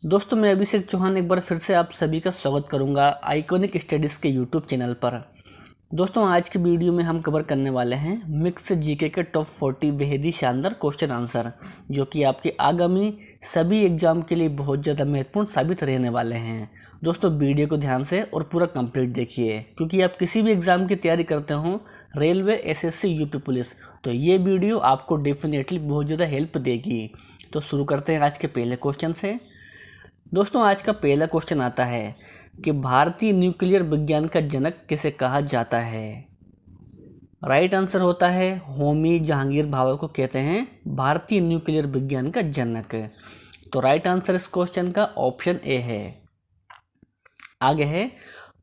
दोस्तों मैं अभिषेक चौहान एक बार फिर से आप सभी का स्वागत करूंगा आइकॉनिक स्टडीज़ के यूट्यूब चैनल पर। दोस्तों आज की वीडियो में हम कवर करने वाले हैं मिक्स जीके के टॉप 40 बेहद ही शानदार क्वेश्चन आंसर, जो कि आपके आगामी सभी एग्जाम के लिए बहुत ज़्यादा महत्वपूर्ण साबित रहने वाले हैं। दोस्तों वीडियो को ध्यान से और पूरा कंप्लीट देखिए, क्योंकि आप किसी भी एग्ज़ाम की तैयारी करते हो, रेलवे, एसएससी, यूपी पुलिस, तो ये वीडियो आपको डेफिनेटली बहुत ज़्यादा हेल्प देगी। तो शुरू करते हैं आज के पहले क्वेश्चन से। दोस्तों आज का पहला क्वेश्चन आता है कि भारतीय न्यूक्लियर विज्ञान का जनक किसे कहा जाता है। राइट आंसर होता है होमी जहांगीर भाभा को कहते हैं भारतीय न्यूक्लियर विज्ञान का जनक। तो राइट आंसर इस क्वेश्चन का ऑप्शन ए है। आगे है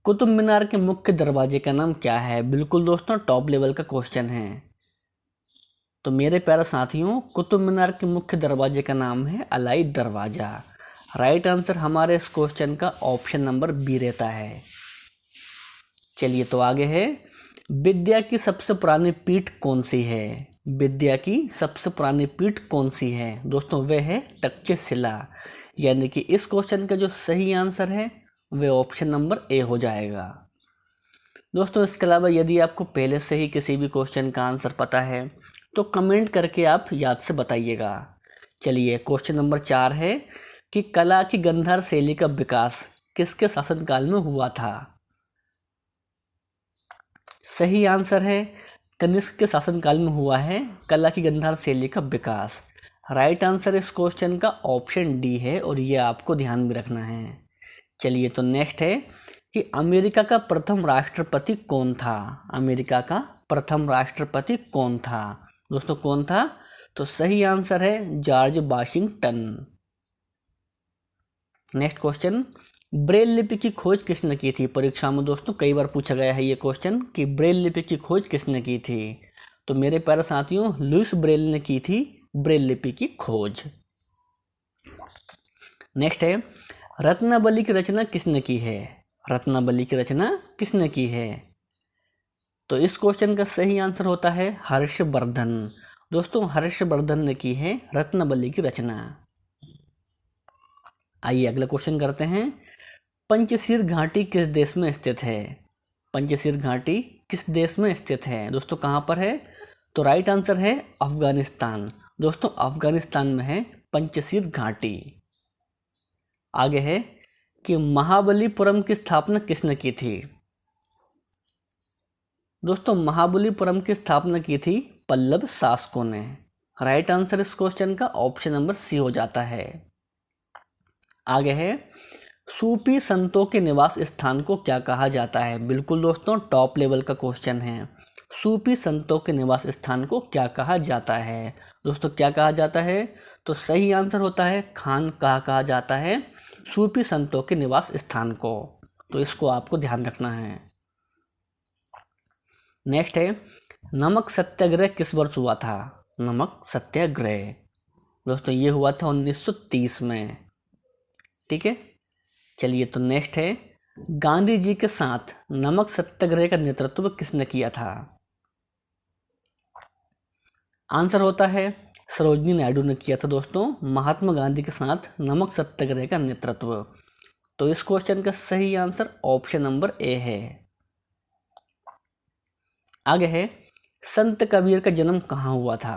कुतुब मीनार के मुख्य दरवाजे का नाम क्या है। बिल्कुल दोस्तों टॉप लेवल का क्वेश्चन है। तो मेरे प्यारे साथियों, कुतुब मीनार के मुख्य दरवाजे का नाम है अलाई दरवाज़ा। राइट आंसर हमारे इस क्वेश्चन का ऑप्शन नंबर बी रहता है। चलिए तो आगे है विद्या की सबसे पुरानी पीठ कौन सी है। विद्या की सबसे पुरानी पीठ कौन सी है दोस्तों, वह है तक्षशिला। यानी कि इस क्वेश्चन का जो सही आंसर है वह ऑप्शन नंबर ए हो जाएगा। दोस्तों इसके अलावा यदि आपको पहले से ही किसी भी क्वेश्चन का आंसर पता है तो कमेंट करके आप याद से बताइएगा। चलिए क्वेश्चन नंबर 4 है कि कला की गंधार शैली का विकास किसके शासनकाल में हुआ था। सही आंसर है कनिष्क के शासनकाल में हुआ है कला की गंधार शैली का विकास। राइट आंसर इस क्वेश्चन का ऑप्शन डी है और ये आपको ध्यान में रखना है। चलिए तो नेक्स्ट है कि अमेरिका का प्रथम राष्ट्रपति कौन था। अमेरिका का प्रथम राष्ट्रपति कौन था दोस्तों, कौन था? तो सही आंसर है George Washington. Next question, Braille लिपि की खोज किसने की थी। परीक्षा में दोस्तों कई बार पूछा गया है ये क्वेश्चन कि ब्रेल लिपि की खोज किसने की थी। तो मेरे प्यारे साथियों लुईस ब्रेल ने की थी ब्रेल लिपि की खोज। नेक्स्ट है रत्नावली की रचना किसने की है। रत्नावली की रचना किसने की है। तो इस क्वेश्चन का सही आंसर होता है हर्षवर्धन। दोस्तों हर्षवर्धन ने की है रत्नावली की रचना। आइए अगला क्वेश्चन करते हैं। पंचशील घाटी किस देश में स्थित है। पंचशील घाटी किस देश में स्थित है दोस्तों, कहाँ पर है? तो राइट आंसर है अफगानिस्तान। दोस्तों अफगानिस्तान में है पंचशील घाटी। आगे है कि महाबलीपुरम की स्थापना किसने की थी। दोस्तों महाबलीपुरम की स्थापना की थी पल्लव शासकों ने। राइट आंसर इस क्वेश्चन का ऑप्शन नंबर सी हो जाता है। आगे है सूफी संतों के निवास स्थान को क्या कहा जाता है। बिल्कुल दोस्तों टॉप लेवल का क्वेश्चन है। सूफी संतों के निवास स्थान को क्या कहा जाता है दोस्तों, क्या कहा जाता है? तो सही आंसर होता है खानकाह कहा जाता है सूफी संतों के निवास स्थान को। तो इसको आपको ध्यान रखना है। नेक्स्ट है नमक सत्याग्रह किस वर्ष हुआ था। नमक सत्याग्रह दोस्तों ये हुआ था 1930 में। ठीक है, चलिए तो नेक्स्ट है गांधी जी के साथ नमक सत्याग्रह का नेतृत्व किसने किया था। आंसर होता है सरोजिनी नायडू ने किया था दोस्तों महात्मा गांधी के साथ नमक सत्याग्रह का नेतृत्व। तो इस क्वेश्चन का सही आंसर ऑप्शन नंबर ए है। आगे है संत कबीर का जन्म कहाँ हुआ था।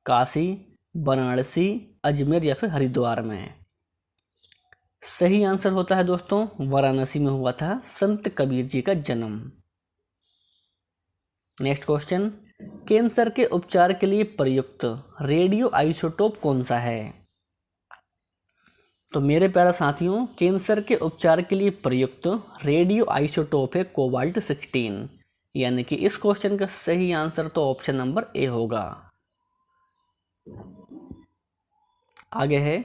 काशी, वाराणसी, अजमेर या फिर हरिद्वार में। सही आंसर होता है दोस्तों वाराणसी में हुआ था संत कबीर जी का जन्म। नेक्स्ट क्वेश्चन, कैंसर के उपचार के लिए प्रयुक्त रेडियो आइसोटोप कौन सा है। तो मेरे प्यारे साथियों कैंसर के उपचार के लिए प्रयुक्त रेडियो आइसोटोप है कोबाल्ट 16। यानी कि इस क्वेश्चन का सही आंसर तो ऑप्शन नंबर ए होगा। आगे है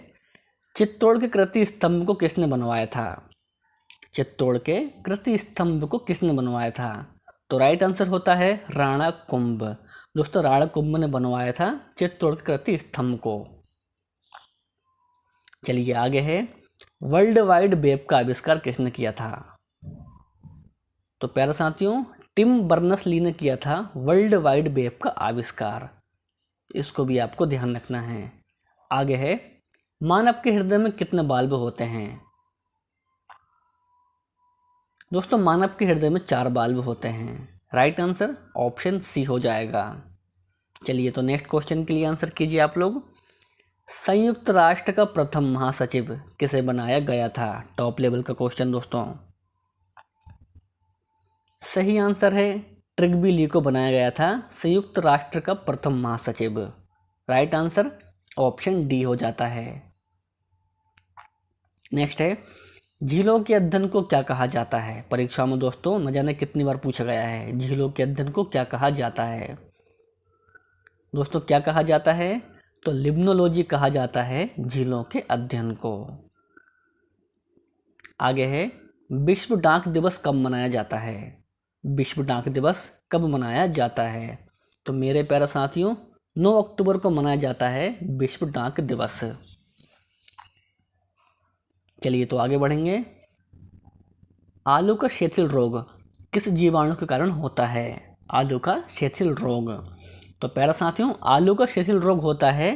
चित्तौड़ के कृति स्तंभ को किसने बनवाया था। चित्तौड़ के कृति स्तंभ को किसने बनवाया था। तो राइट आंसर होता है राणा कुंभ। दोस्तों राणा कुंभ ने बनवाया था चित्तौड़ के कृति स्तंभ को। चलिए आगे है वर्ल्ड वाइड वेब का आविष्कार किसने किया था। तो प्यारे साथियों टिम बर्नर्स-ली ने किया था वर्ल्ड वाइड वेब का आविष्कार। इसको भी आपको ध्यान रखना है। आगे है मानव के हृदय में कितने बाल्ब होते हैं? दोस्तों मानव के हृदय में 4 बाल्ब होते हैं। राइट आंसर ऑप्शन सी हो जाएगा। चलिए तो नेक्स्ट क्वेश्चन के लिए आंसर कीजिए आप लोग। संयुक्त राष्ट्र का प्रथम महासचिव किसे बनाया गया था? टॉप लेवल का क्वेश्चन दोस्तों। सही आंसर है ट्रिग्बी ली को बनाया गया था संयुक्त राष्ट्र का प्रथम महासचिव। राइट आंसर ऑप्शन डी हो जाता है। नेक्स्ट है झीलों के अध्ययन को क्या कहा जाता है? परीक्षा में दोस्तों न जाने कितनी बार पूछा गया है, झीलों के अध्ययन को क्या कहा जाता है? दोस्तों क्या कहा जाता है? तो लिम्नोलॉजी कहा जाता है झीलों के अध्ययन को। आगे है विश्व डाक दिवस कब मनाया जाता है? विश्व डाक दिवस कब मनाया जाता है? तो मेरे प्यारे साथियों 9 अक्टूबर को मनाया जाता है विश्व डाक दिवस। चलिए तो आगे बढ़ेंगे। आलू का शिथिल रोग किस जीवाणु के कारण होता है? आलू का शिथिल रोग, तो प्यारे साथियों आलू का शिथिल रोग होता है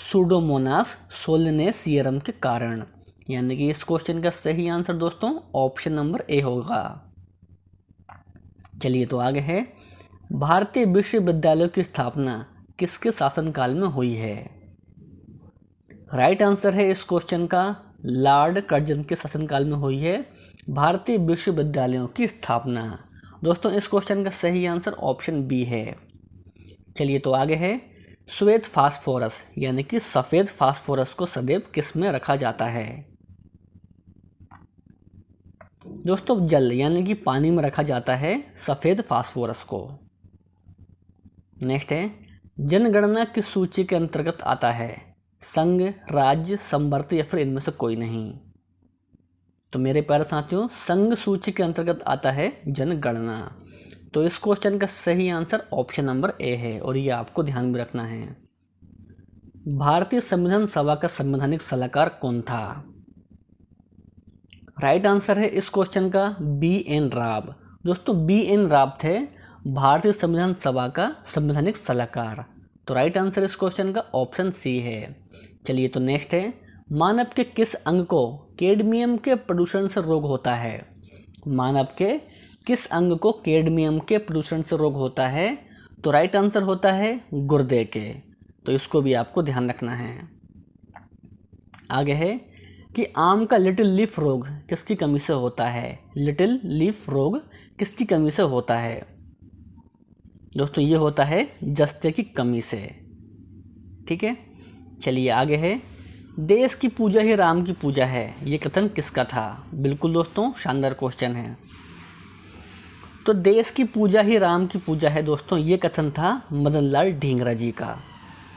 सूडोमोनास सोलनेसियरम के कारण। यानी कि इस क्वेश्चन का सही आंसर दोस्तों ऑप्शन नंबर ए होगा। चलिए तो आगे है भारतीय विश्वविद्यालयों की स्थापना किसके शासनकाल में हुई है? राइट आंसर है इस क्वेश्चन का लॉर्ड कर्जन के शासनकाल में हुई है भारतीय विश्वविद्यालयों की स्थापना। दोस्तों इस क्वेश्चन का सही आंसर ऑप्शन बी है। चलिए तो आगे है श्वेत फास्फोरस यानी कि सफ़ेद फास्फोरस को सदैव किस में रखा जाता है? दोस्तों जल यानी कि पानी में रखा जाता है सफ़ेद फास्फोरस को। नेक्स्ट है जनगणना किस सूची के अंतर्गत आता है? संघ, राज्य, संवर्त या फिर इनमें से कोई नहीं? तो मेरे प्यारे साथियों संघ सूची के अंतर्गत आता है जनगणना। तो इस क्वेश्चन का सही आंसर ऑप्शन नंबर ए है और ये आपको ध्यान में रखना है। भारतीय संविधान सभा का संवैधानिक सलाहकार कौन था? राइट आंसर है इस क्वेश्चन का बी एन राव। दोस्तों बी एन राव थे भारतीय संविधान सभा का संवैधानिक सलाहकार। तो राइट आंसर इस क्वेश्चन का ऑप्शन सी है। चलिए तो नेक्स्ट है मानव के किस अंग को कैडमियम के प्रदूषण से रोग होता है? मानव के किस अंग को कैडमियम के प्रदूषण से रोग होता है? तो राइट आंसर होता है गुर्दे के। तो इसको भी आपको ध्यान रखना है। आगे है कि आम का लिटिल लीफ रोग किसकी कमी से होता है? लिटिल लीफ रोग किसकी कमी से होता है? दोस्तों ये होता है जस्ते की कमी से। ठीक है, चलिए आगे है देश की पूजा ही राम की पूजा है, ये कथन किसका था? बिल्कुल दोस्तों शानदार क्वेश्चन है। तो देश की पूजा ही राम की पूजा है दोस्तों, ये कथन था मदन लाल ढींगरा जी का।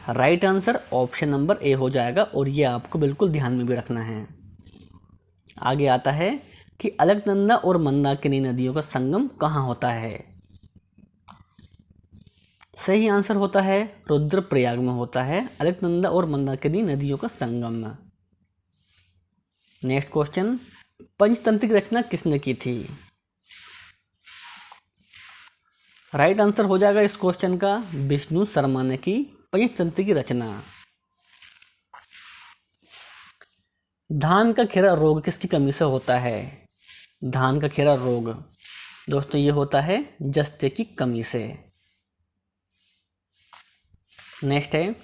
Right answer option number A हो जाएगा और ये आपको बिल्कुल ध्यान में भी रखना है। आगे आता है कि अलकनंदा और मंदाकिनी नदियों का संगम कहाँ होता है? सही आंसर होता है रुद्रप्रयाग में होता है अलकनंदा और मंदाकिनी नदियों का संगम। नेक्स्ट क्वेश्चन पंचतंत्र की रचना किसने की थी? राइट आंसर हो जाएगा इस क्वेश्चन का विष्णु शर्मा ने की पंचतंत्र की रचना। धान का खेरा रोग किसकी कमी से होता है? धान का खेरा रोग दोस्तों ये होता है जस्ते की कमी से। नेक्स्ट है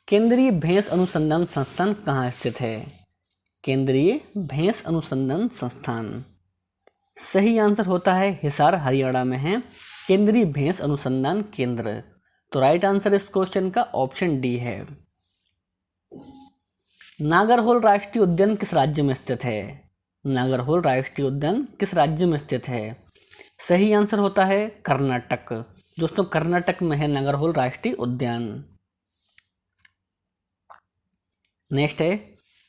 केंद्रीय भैंस अनुसंधान संस्थान कहाँ स्थित है? केंद्रीय भैंस अनुसंधान संस्थान सही आंसर होता है हिसार हरियाणा में है केंद्रीय भैंस अनुसंधान केंद्र। तो राइट आंसर इस क्वेश्चन का ऑप्शन डी है। नागरहोल राष्ट्रीय उद्यान किस राज्य में स्थित है? नागरहोल राष्ट्रीय उद्यान किस राज्य में स्थित है? सही आंसर होता है कर्नाटक। दोस्तों कर्नाटक में है नागरहोल राष्ट्रीय उद्यान। नेक्स्ट है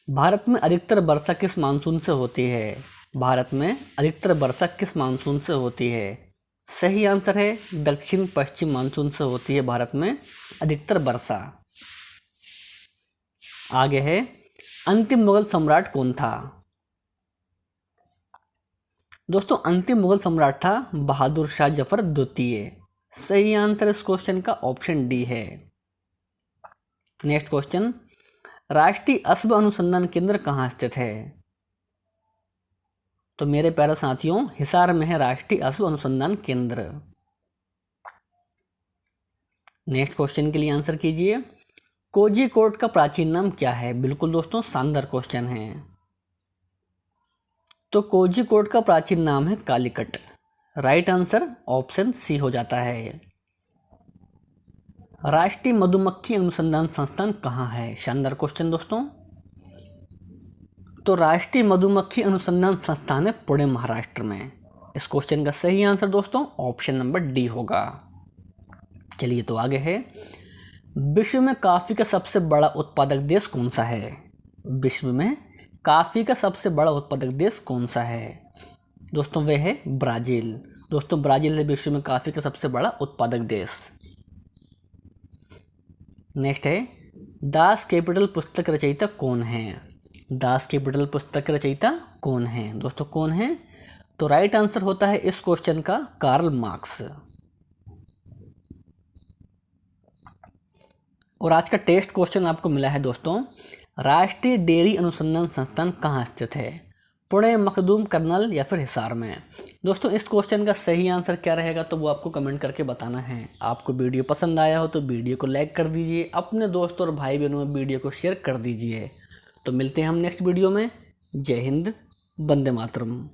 भारत में अधिकतर वर्षा किस मानसून से होती है? भारत में अधिकतर वर्षा किस मानसून से होती है? सही आंसर है दक्षिण पश्चिम मानसून से होती है भारत में अधिकतर वर्षा। आगे है अंतिम मुगल सम्राट कौन था? दोस्तों अंतिम मुगल सम्राट था बहादुर शाह जफर द्वितीय। सही आंसर इस क्वेश्चन का ऑप्शन डी है। नेक्स्ट क्वेश्चन राष्ट्रीय अश्व अनुसंधान केंद्र कहाँ स्थित है? तो मेरे प्यारे साथियों, हिसार में है राष्ट्रीय अश्व अनुसंधान केंद्र। नेक्स्ट क्वेश्चन के लिए आंसर कीजिए। कोझिकोड का प्राचीन नाम क्या है? बिल्कुल दोस्तों, शानदार क्वेश्चन है। तो कोझिकोड का प्राचीन नाम है Calicut. Right answer option C हो जाता है। राष्ट्रीय मधुमक्खी अनुसंधान संस्थान कहाँ है? शानदार क्वेश्चन दोस्तों। तो राष्ट्रीय मधुमक्खी अनुसंधान संस्थान है पुणे, महाराष्ट्र में। इस क्वेश्चन का सही आंसर दोस्तों ऑप्शन नंबर डी होगा। चलिए तो आगे है। विश्व में कॉफी का सबसे बड़ा उत्पादक देश कौन सा है? विश्व में कॉफी का सबसे बड़ा उत्पादक देश कौन सा है? दोस्तों वह है ब्राज़ील। दोस्तों ब्राज़ील है विश्व में कॉफी का सबसे बड़ा उत्पादक देश। नेक्स्ट है, दास कैपिटल पुस्तक रचयिता कौन है? दास कैपिटल पुस्तक रचयिता कौन है? दोस्तों कौन है? तो राइट आंसर होता है इस क्वेश्चन का कार्ल मार्क्स। और आज का टेस्ट क्वेश्चन आपको मिला है दोस्तों, राष्ट्रीय डेयरी अनुसंधान संस्थान कहाँ स्थित है? पुणे, मखदूम, करनाल या फिर हिसार में? दोस्तों इस क्वेश्चन का सही आंसर क्या रहेगा तो वो आपको कमेंट करके बताना है। आपको वीडियो पसंद आया हो तो वीडियो को लाइक कर दीजिए, अपने दोस्तों और भाई बहनों में वीडियो को शेयर कर दीजिए। तो मिलते हैं हम नेक्स्ट वीडियो में। जय हिंद, वंदे मातरम।